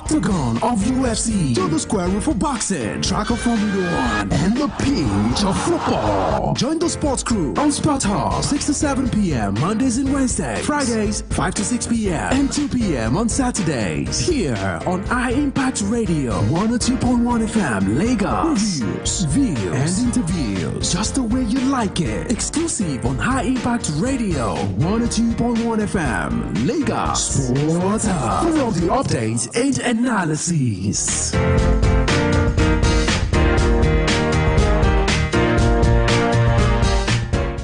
octagon of UFC to the square room for boxing, track of Formula 1, and the pitch of football. Join the sports crew on Sport Hall 6 to 7 p.m. Mondays and Wednesdays, Fridays 5 to 6 p.m. and 2 p.m. on Saturdays. Here on iMpact Radio 102.1 FM Lagos. Reviews, views, and interviews just the way you like it. Exclusive on High Impact Radio 102.1 FM Lagos. Sports Hub for all the updates and analysis.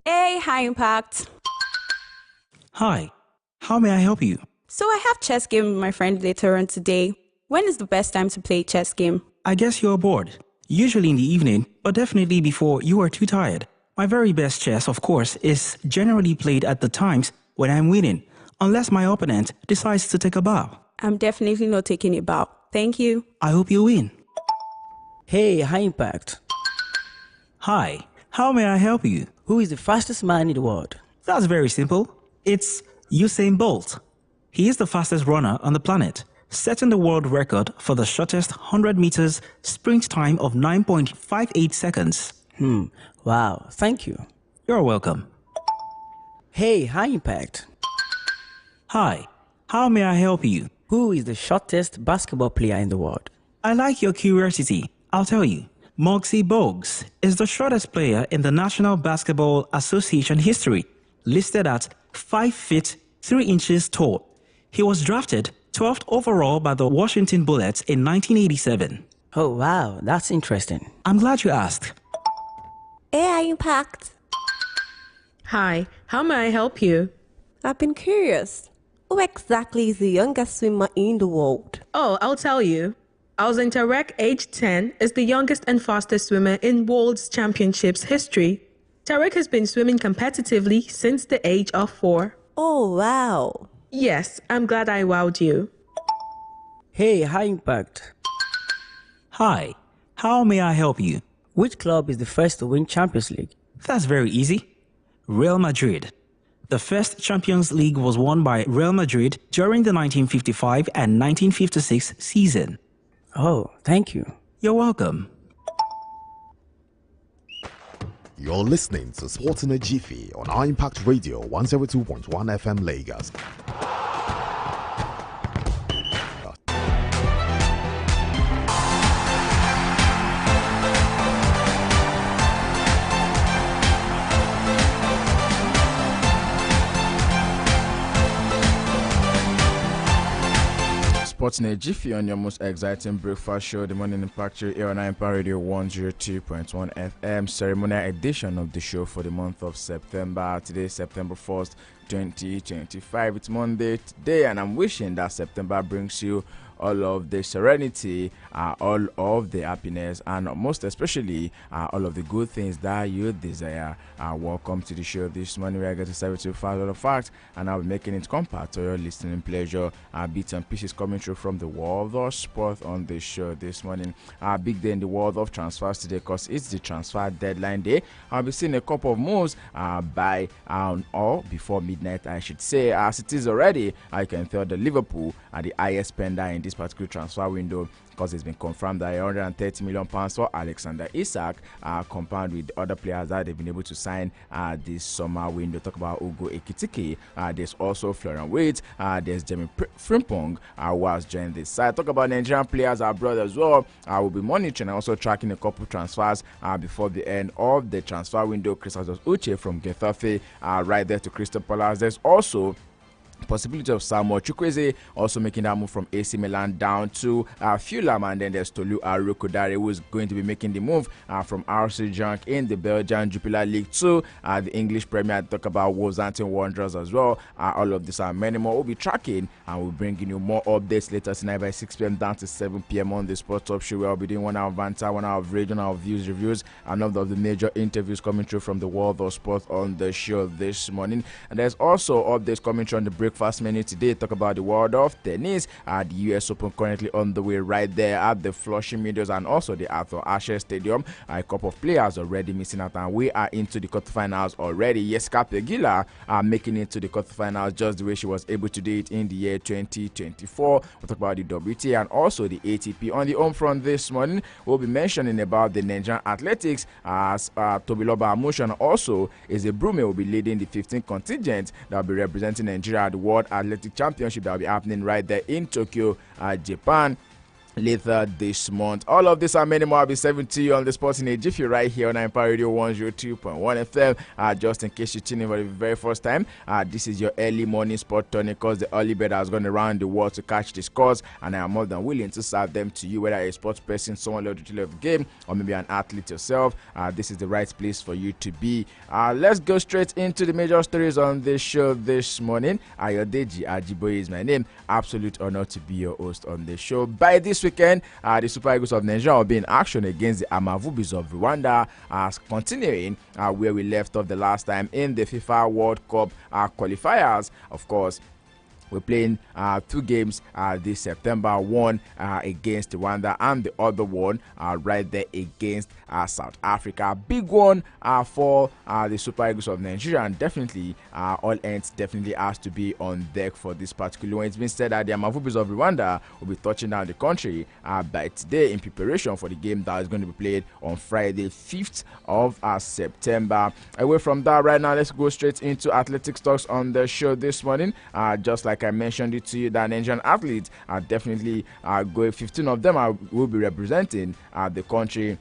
Hey, High Impact. Hi, how may I help you? So I have chess game with my friend later on today. When is the best time to play chess game? I guess you're bored. Usually in the evening, but definitely before you are too tired. My very best chess, of course, is generally played at the times when I'm winning, unless my opponent decides to take a bow. I'm definitely not taking a bow. Thank you. I hope you win. Hey, High Impact. Hi, how may I help you? Who is the fastest man in the world? That's very simple. It's Usain Bolt. He is the fastest runner on the planet, setting the world record for the shortest 100 meters sprint time of 9.58 seconds. Wow, thank you. You're welcome. Hey, High Impact. Hi, how may I help you? Who is the shortest basketball player in the world? I like your curiosity. I'll tell you. Muggsy Bogues is the shortest player in the National Basketball Association history, listed at 5 feet 3 inches tall. He was drafted 12th overall by the Washington Bullets in 1987. Oh, wow, that's interesting. I'm glad you asked. AI Impact. Hi, how may I help you? I've been curious. Who exactly is the youngest swimmer in the world? Oh, I'll tell you. Alzin Tarek, age 10, is the youngest and fastest swimmer in World Championships history. Tarek has been swimming competitively since the age of 4. Oh, wow. Yes, I'm glad I wowed you. Hey, High Impact. Hi, how may I help you? Which club is the first to win Champions League? That's very easy. Real Madrid. The first Champions League was won by Real Madrid during the 1955 and 1956 season. Oh, thank you. You're welcome. You're listening to Sports in a Jiffy on iMpact Radio 102.1 FM Lagos. Sports in a Jiffy on your most exciting breakfast show, the Morning Impact here on Empire Radio 102.1 FM. Ceremonial edition of the show for the month of September. Today, September 1st, 2025. It's Monday today, and I'm wishing that September brings you all of the serenity, all of the happiness, and most especially all of the good things that you desire. Welcome to the show this morning. We are going to serve you five other facts, and I'll be making it compact to your listening pleasure. Bits and pieces coming through from the world of sport on the show this morning. Big day in the world of transfers today because it's the transfer deadline day. I'll be seeing a couple of moves by or before midnight, I should say. As it is already, I can tell the Liverpool are the highest spender in this particular transfer window, because it's been confirmed that £130 million for Alexander Isak, combined with other players that they've been able to sign this summer window. Talk about Ugo Ekitike. There's also Florian Wirtz. There's Jeremy Frimpong, who has joined this side. Talk about Nigerian players abroad as well. We'll be monitoring and also tracking a couple transfers before the end of the transfer window. Christos Uche from Getafe, right there to Crystal Palace. There's also possibility of Samuel Chukwueze also making that move from AC Milan down to Fulham, and then there's Tolu Arokodare, who is going to be making the move from RC Genk in the Belgian Jupiler League to the English Premier. Talk about Wolverhampton Wanderers as well. All of this and many more we'll be tracking, and we'll bring you more updates later tonight by 6 p.m. down to 7 p.m. on the Sports Top Show, where I'll be doing 1 hour of banter, 1 hour of radio, 1 hour of views, reviews, and all of the major interviews coming through from the world of sports on the show this morning. And there's also updates coming through on the break breakfast menu today. Talk about the world of tennis. The US Open currently on the way right there at the Flushing Meadows and also the Arthur Ashe Stadium. A couple of players already missing out, and we are into the quarterfinals already. Jessica Pegula making it to the quarterfinals just the way she was able to do it in the year 2024. We'll talk about the WTA and also the ATP. On the home front this morning, we'll be mentioning about the Nigerian athletics as Tobiloba Amusan also is a Brume will be leading the 15th contingent that will be representing Nigeria at the World Athletic Championship that will be happening right there in Tokyo, Japan, later this month. All of this and many more will be 70 on the Sports in a Jiffy right here on Empire Radio 102.1 FM. Just in case you tune in for the very first time, this is your early morning sport tonic because the early bird has gone around the world to catch the scores, and I am more than willing to serve them to you, whether a sports person, someone love the game, or maybe an athlete yourself. This is the right place for you to be. Let's go straight into the major stories on this show this morning. Ayodeji Ajiboye is my name. Absolute honor to be your host on the show. By this weekend, the Super Eagles of Nigeria will be in action against the Amavubis of Rwanda, continuing where we left off the last time in the FIFA World Cup qualifiers. Of course, we're playing 2 games this September, one against Rwanda and the other one right there against South Africa. Big one for the Super Eagles of Nigeria, and definitely all ends definitely has to be on deck for this particular one. It's been said that the Amavubis of Rwanda will be touching down the country by today in preparation for the game that is going to be played on Friday, 5th of September. Away from that right now, let's go straight into athletics talks on the show this morning. Just like I mentioned it to you, that Nigerian athletes are definitely going. 15 of them will be representing the country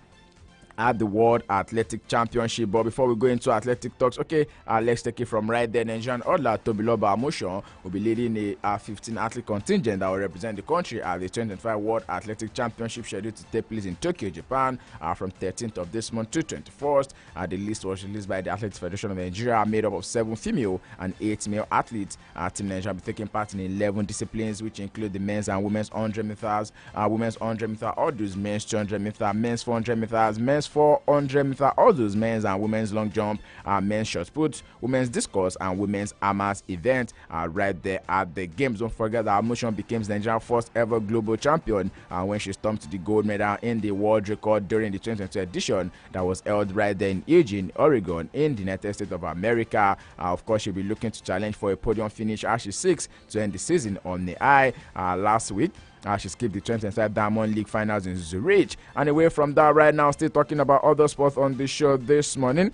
at the World Athletic Championship. But before we go into athletic talks, let's take it from right there. Nigerian hurdler Tobiloba Amusan will be leading a 15 athlete contingent that will represent the country at the 2025 World Athletic Championship scheduled to take place in Tokyo, Japan, from 13th of this month to 21st. The list was released by the Athletics Federation of Nigeria, made up of 7 female and 8 male athletes. Team Nigeria will be taking part in 11 disciplines, which include the men's and women's 100 meters, women's 100 meter hurdles, men's 200 meter, men's 400 meters, men's 400 meter hurdles, men's and women's long jump, men's shot put, women's discus, and women's armers event right there at the games. Don't forget that Amusan became Nigeria's first ever global champion when she stomped the gold medal in the world record during the 2020 edition that was held right there in Eugene, Oregon, in the United States of America. Of course, she'll be looking to challenge for a podium finish as she seeks to end the season on the high. Last week, she skipped the 2025 Diamond League finals in Zurich. And away from that right now, still talking about other sports on the show this morning.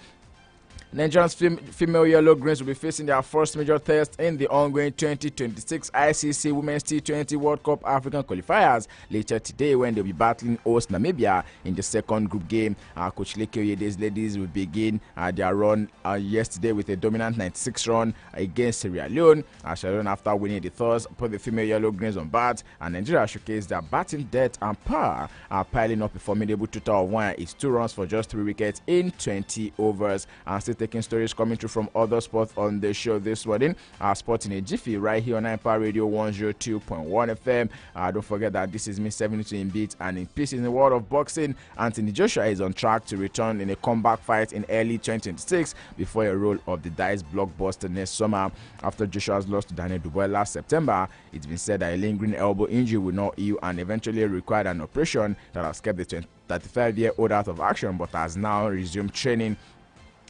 Nigeria's female Yellow Greens will be facing their first major test in the ongoing 2026 ICC Women's T20 World Cup African qualifiers later today, when they'll be battling host Namibia in the second group game. Coach Leke Oyede's ladies will begin their run yesterday with a dominant 96 run against Sierra Leone. Sierra Leone, after winning the toss, put the female Yellow Greens on bat, and Nigeria showcased their batting depth and power, piling up a formidable total of 102 runs for just 3 wickets in 20 overs. And still taking stories coming through from other sports on the show this morning. Sports in a Jiffy right here on Empire Radio 102.1 FM. Don't forget that this is me 72 in beats and in pieces. In the world of boxing, Anthony Joshua is on track to return in a comeback fight in early 2026 before a roll of the dice blockbuster next summer. After Joshua's loss to Daniel Dubois last September, it's been said that a lingering elbow injury will not heal and eventually required an operation that has kept the 35-year-old out of action, but has now resumed training.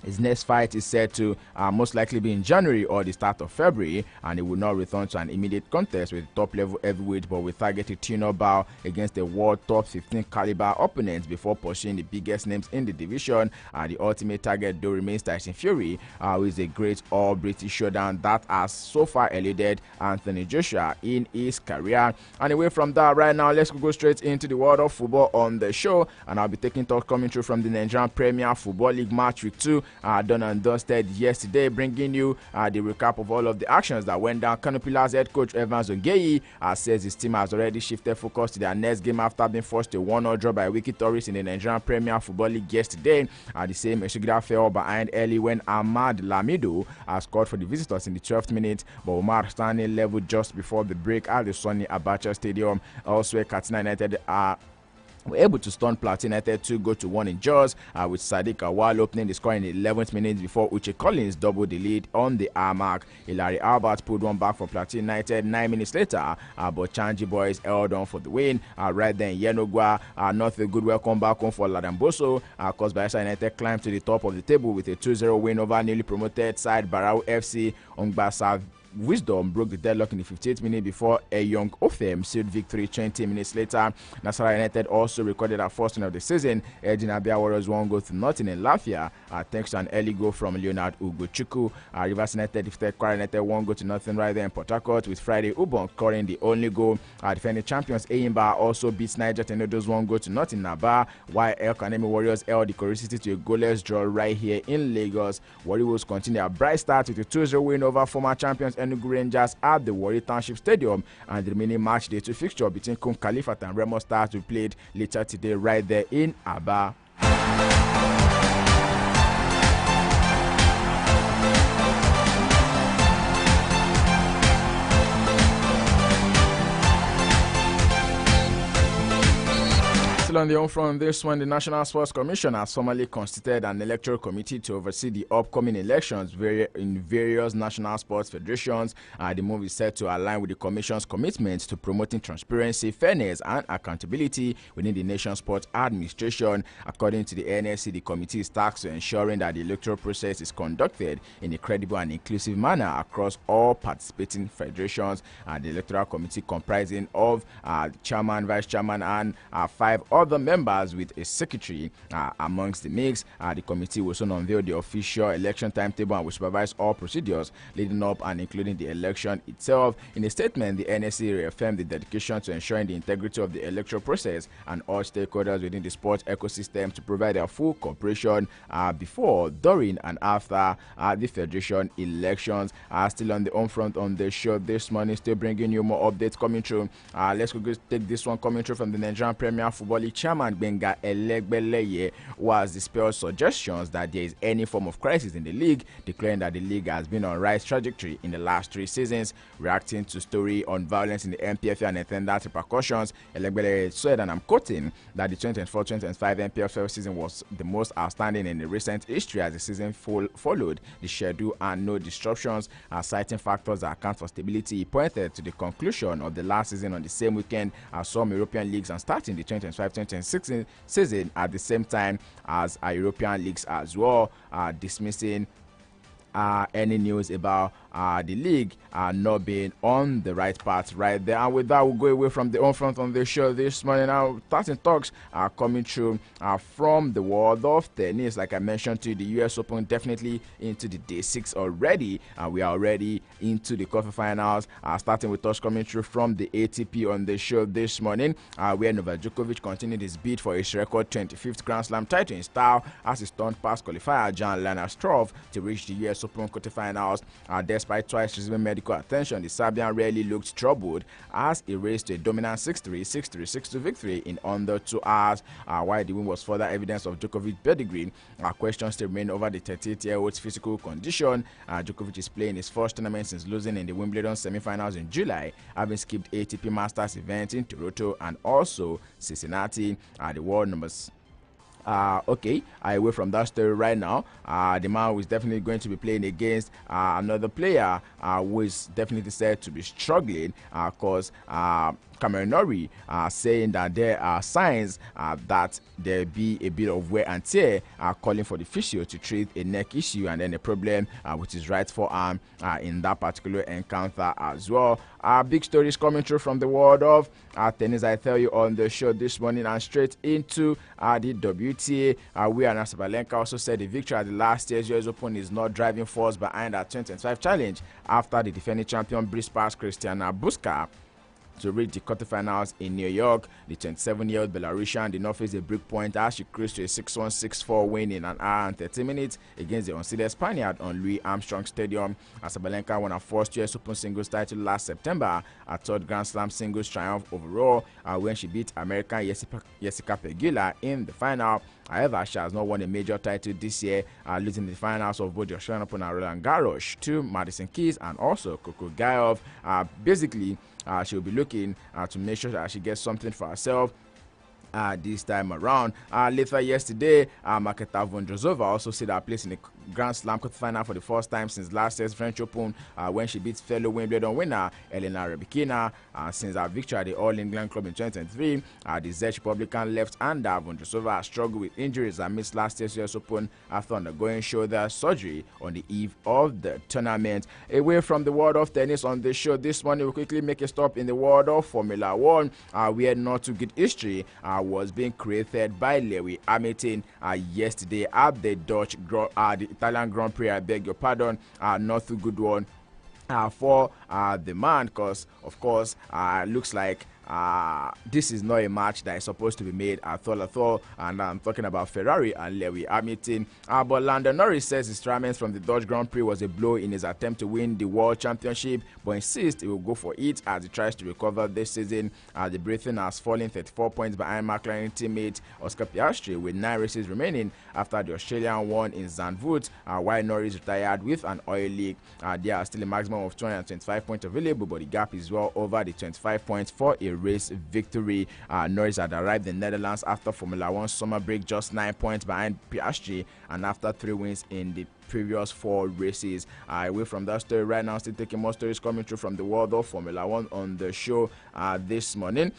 His next fight is said to most likely be in January or the start of February, and he will not return to an immediate contest with top-level heavyweight, but will target a tune-up bout against the world top 15 caliber opponents before pursuing the biggest names in the division. The ultimate target, though, remains Tyson Fury, who is a great all-British showdown that has so far eluded Anthony Joshua in his career. And away from that right now, let's go straight into the world of football on the show, and I'll be taking talk coming through from the Nigerian Premier Football League Match Week 2. Done and dusted yesterday, bringing you the recap of all of the actions that went down. Canopilas head coach Evans Ongeyi says his team has already shifted focus to their next game after being forced to a 1-0 draw by Wiki Tourist in the Nigerian Premier Football League yesterday. The same Eshigida fell behind early when Ahmad Lamido scored for the visitors in the 12th minute, but Omar Stanley leveled just before the break at the sunny Abacha Stadium. Elsewhere, Katsina United were able to stun Plateau United 2-1 in Jaws, with Sadiq Awal opening the score in the 11th minute before Uche Collins doubled the lead on the hour mark. Hilary Albert pulled one back for Plateau United 9 minutes later, but Changi boys held on for the win. Right then, Yenogwa, not a good welcome back home for Ladamboso, caused Bayelsa United climbed to the top of the table with a 2-0 win over newly promoted side Barau FC. Ongbasa Wisdom broke the deadlock in the 58th minute before a young Ofem sealed victory 20 minutes later. Nasarawa United also recorded our first win of the season, edging Abia Warriors 1-0 in Lafia, thanks to an early goal from Leonard Ugochukwu. Rivers United defeated Kwara United 1-0 right there in Port Harcourt, with Friday Ubon scoring the only goal. Defending champions Eyimba also beats Niger Tornadoes 1-0 in Naba, while El Kanemi Warriors held the Kori City to a goalless draw right here in Lagos. Warriors continue a bright start with a 2-0 win over former champions Enugu Rangers at the Warri Township Stadium, and the remaining match day 2 fixture between Kum Khalifat and Remo Stars will be played later today right there in Aba. On the home front, this one, the National Sports Commission has formally constituted an electoral committee to oversee the upcoming elections in various national sports federations. The move is set to align with the Commission's commitment to promoting transparency, fairness, and accountability within the nation's sports administration. According to the NSC, the committee is tasked with ensuring that the electoral process is conducted in a credible and inclusive manner across all participating federations. The electoral committee, comprising of chairman, vice chairman, and 5 other members with a secretary amongst the mix. The committee will soon unveil the official election timetable and will supervise all procedures leading up and including the election itself. In a statement, the NSC reaffirmed the dedication to ensuring the integrity of the electoral process and all stakeholders within the sports ecosystem to provide their full cooperation before, during, and after the federation elections. Still on the home front on the show this morning, still bringing you more updates coming through. Let's go take this one coming through from the Nigerian Premier Football League chairman Benga Elegbeleye, who has dispelled suggestions that there is any form of crisis in the league, declaring that the league has been on right trajectory in the last 3 seasons. Reacting to story on violence in the MPFL and attendant repercussions, Elegbeleye said, and I'm quoting, that the 2024-2025 MPFL season was the most outstanding in the recent history as the season followed the schedule and no disruptions. Citing factors that account for stability, he pointed to the conclusion of the last season on the same weekend as some European leagues and starting the 2025-2026 season at the same time as European leagues as well, dismissing any news about the league not being on the right path right there. And with that, we'll go away from the on front on the show this morning. Now, starting talks are coming through from the world of tennis. Like I mentioned to you, the US Open definitely into the day 6 already. We are already into the quarterfinals, starting with us coming through from the ATP on the show this morning, where Novak Djokovic continued his bid for his record 25th Grand Slam title in style as he stunned past qualifier Jan-Lennard Struff to reach the US Open quarterfinals. Despite twice receiving medical attention, the Serbian rarely looked troubled as he raced to a dominant 6-3, 6-3, 6-2 victory in under 2 hours. While the win was further evidence of Djokovic's pedigree, questions still remain over the 38-year-old's physical condition. Djokovic is playing his first tournament since losing in the Wimbledon semi-finals in July, having skipped ATP Masters events in Toronto and also Cincinnati. The world numbers away from that story right now. The man who is definitely going to be playing against another player who is definitely said to be struggling, because Cameron Norrie saying that there are signs that there be a bit of wear and tear, calling for the physio to treat a neck issue and then a problem with his right forearm in that particular encounter as well. Big stories coming through from the world of tennis, I tell you, on the show this morning, and straight into the WTA. Where Sabalenka also said the victory at the last year's US Open is not driving force behind her 2025 challenge after the defending champion breezed past Christiana Buska to reach the quarterfinals in New York. The 27-year-old Belarusian did not face a break point as she cruised to a 6-1, 6-4 win in an hour and 30 minutes against the unseeded Spaniard on Louis Armstrong Stadium. Sabalenka won her first US Open singles title last September, her third Grand Slam singles triumph overall, when she beat American Jessica Pegula in the final. However, she has not won a major title this year, losing the finals of both the Australian Open and Roland Garros to Madison Keys and also Coco Gauff. Basically, she'll be looking to make sure that she gets something for herself this time around. Later yesterday, Marketa Vondrosova also set her place in the Grand Slam quarterfinal for the first time since last year's French Open when she beat fellow Wimbledon winner Elena Rybakina. Since her victory at the All England Club in 2023, the Czech Republican left-hander Vondrosova has struggled with injuries and missed last year's US Open after undergoing shoulder surgery on the eve of the tournament. Away from the world of tennis on the show this morning, we'll quickly make a stop in the world of Formula One, where not too good history was being created by Lewis Hamilton yesterday at the the Italian Grand Prix. I beg your pardon, not too good one for the man, because of course looks like this is not a match that is supposed to be made at all, and I'm talking about Ferrari and Lewis Hamilton. But Lando Norris says his retirement from the Dutch Grand Prix was a blow in his attempt to win the World Championship, but insists he will go for it as he tries to recover this season. The Briton has fallen 34 points behind McLaren teammate Oscar Piastri with 9 races remaining after the Australian won in Zandvoort, while Norris retired with an oil leak. There are still a maximum of 225 points available, but the gap is well over the 25 points for a race victory. Norris had arrived in Netherlands after Formula One summer break just 9 points behind Piastri, and after 3 wins in the previous 4 races. Away from that story right now, still taking more stories coming through from the world of Formula One on the show this morning.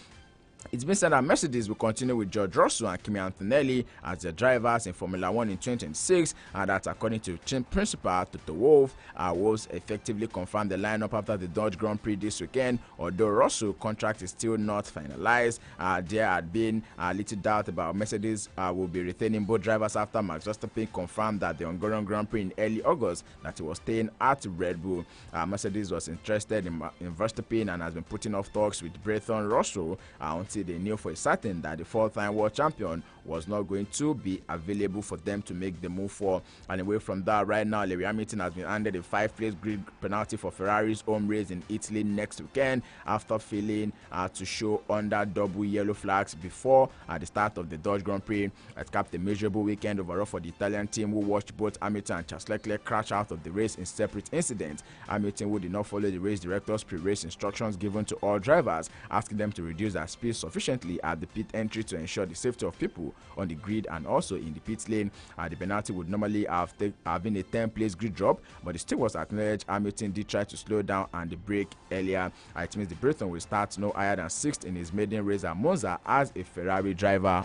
It's been said that Mercedes will continue with George Russell and Kimi Antonelli as their drivers in Formula One in 2026, and that's according to team principal Toto Wolff. Wolff effectively confirmed the lineup after the Dutch Grand Prix this weekend. Although Russell's contract is still not finalized, there had been a little doubt about Mercedes will be retaining both drivers after Max Verstappen confirmed that the Hungarian Grand Prix in early August that he was staying at Red Bull. Mercedes was interested in Verstappen and has been putting off talks with Breton Russell until they knew for certain that the 4-time world champion was not going to be available for them to make the move for. And away from that, right now, Lewis Hamilton has been handed a 5-place grid penalty for Ferrari's home race in Italy next weekend after failing to show under double yellow flags before the start of the Dutch Grand Prix. It capped a miserable weekend overall for the Italian team, who watched both Hamilton and Charles Leclerc crash out of the race in separate incidents. Hamilton, who did not follow the race director's pre-race instructions given to all drivers, asking them to reduce their speed sufficiently at the pit entry to ensure the safety of people on the grid and also in the pit lane. The penalty would normally have been a 10-place grid drop, but it still was acknowledged Hamilton did try to slow down and the brake earlier. It means the Briton will start no higher than 6th in his maiden race at Monza as a Ferrari driver.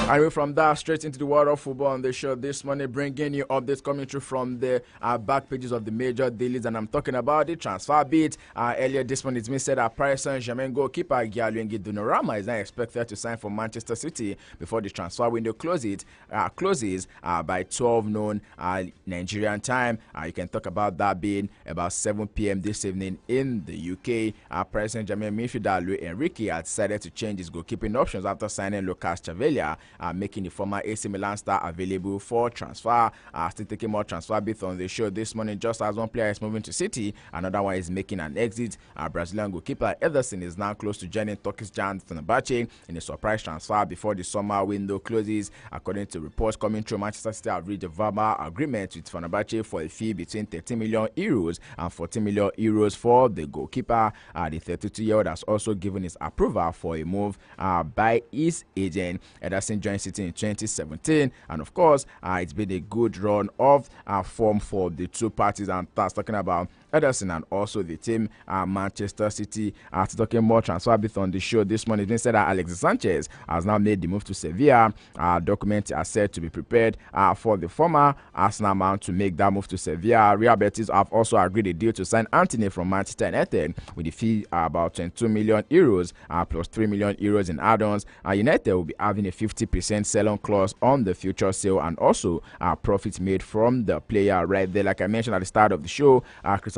Away from that, straight into the world of football on the show this morning, bringing you updates coming through from the back pages of the major dailies, and I'm talking about the transfer bit. Earlier this morning, it's been said that Paris Saint-Germain goalkeeper Gianluigi Donnarumma is now expected to sign for Manchester City before the transfer window closes by 12 noon Nigerian time. You can talk about that being about 7 p.m. this evening in the UK. Paris Saint-Germain midfielder Luis Enrique had decided to change his goalkeeping options after signing Lucas Chavelia, making the former AC Milan star available for transfer. Still taking more transfer bits on the show this morning. Just as one player is moving to City, another one is making an exit. Brazilian goalkeeper Ederson is now close to joining Turkish giant Fenerbahce in a surprise transfer before the summer window closes. According to reports coming through, Manchester City have reached a verbal agreement with Fenerbahce for a fee between 13 million euros and 14 million euros for the goalkeeper. The 32-year-old has also given his approval for a move by his agent. Ederson joined City in 2017, and of course it's been a good run of form for the two parties, and that's talking about Ederson and also the team Manchester City. Talking more transfer bit on the show this morning, it's been said that Alexis Sanchez has now made the move to Sevilla. Documents are said to be prepared for the former Arsenal man to make that move to Sevilla. Real Betis have also agreed a deal to sign Antony from Manchester United with the fee about 22 million euros plus 3 million euros in add-ons. United will be having a 50% sell-on clause on the future sale, and also profits made from the player right there. Like I mentioned at the start of the show,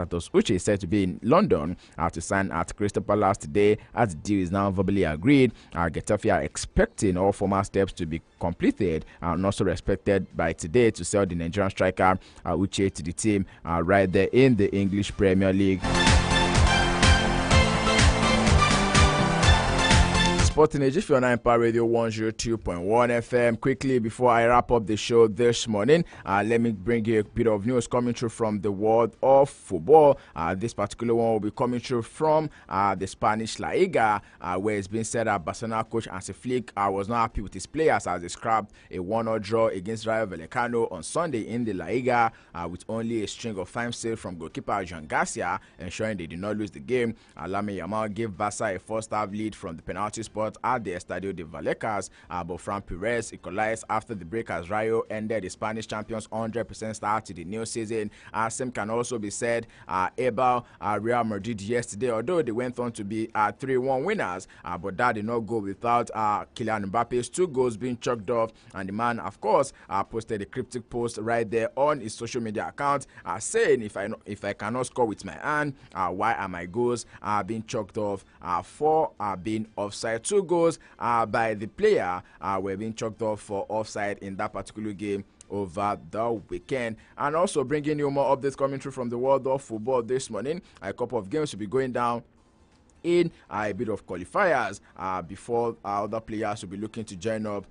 Santos Uche is said to be in London to sign at Crystal Palace today, as the deal is now verbally agreed. Getafe are expecting all formal steps to be completed and also respected by today to sell the Nigerian striker Uche to the team right there in the English Premier League. Sporting Jiffy on Empire Radio 102.1 FM. Quickly, before I wrap up the show this morning, let me bring you a bit of news coming through from the world of football. This particular one will be coming through from the Spanish La Liga, where it's been said that Barcelona coach Hansi Flick was not happy with his players as they scrapped a 1-0 draw against Rayo Vallecano on Sunday in the La Liga, with only a string of 5 saves from goalkeeper Jean Garcia, ensuring they did not lose the game. Lamine Yamal gave Barca a first-half lead from the penalty spot at the Estadio de Vallecas, but Fran Perez equalized after the break as Rayo ended the Spanish champions' 100% start to the new season. Same can also be said about Real Madrid yesterday, although they went on to be 3-1 winners, but that did not go without Kylian Mbappe's 2 goals being chalked off, and the man, of course, posted a cryptic post right there on his social media account saying, if I cannot score with my hand, why are my goals being chalked off for being offside? 2 goals by the player were being chalked off for offside in that particular game over the weekend. And also bringing you more updates coming through from the world of football this morning. A couple of games will be going down in a bit of qualifiers before other players will be looking to join up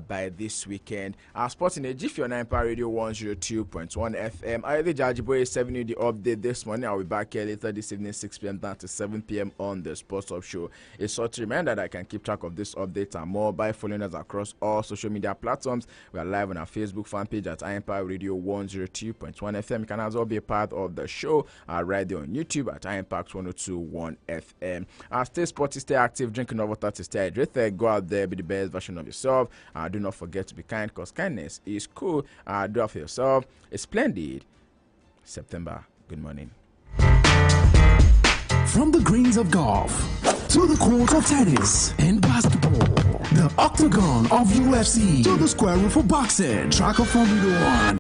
by this weekend. Sporting a Jiffy on Empire Radio 102.1 FM. I the Jajiboy is serving you the update this morning. I'll be back here later this evening, 6 p.m. down to 7 p.m. on the Sports Up Show. It's such a reminder that I can keep track of this update and more by following us across all social media platforms. We are live on our Facebook fan page at Empire Radio 102.1 FM. You can as well be a part of the show right there on YouTube at Impact 102.1 FM. Stay sporty, stay active, drinking enough water to stay hydrated. Go out there, be the best version of yourself. Do not forget to be kind, because kindness is cool. Do it for yourself. A splendid September. Good morning. From the greens of golf to the courts of tennis and basketball, the octagon of UFC to the square room for boxing, track of Formula 1.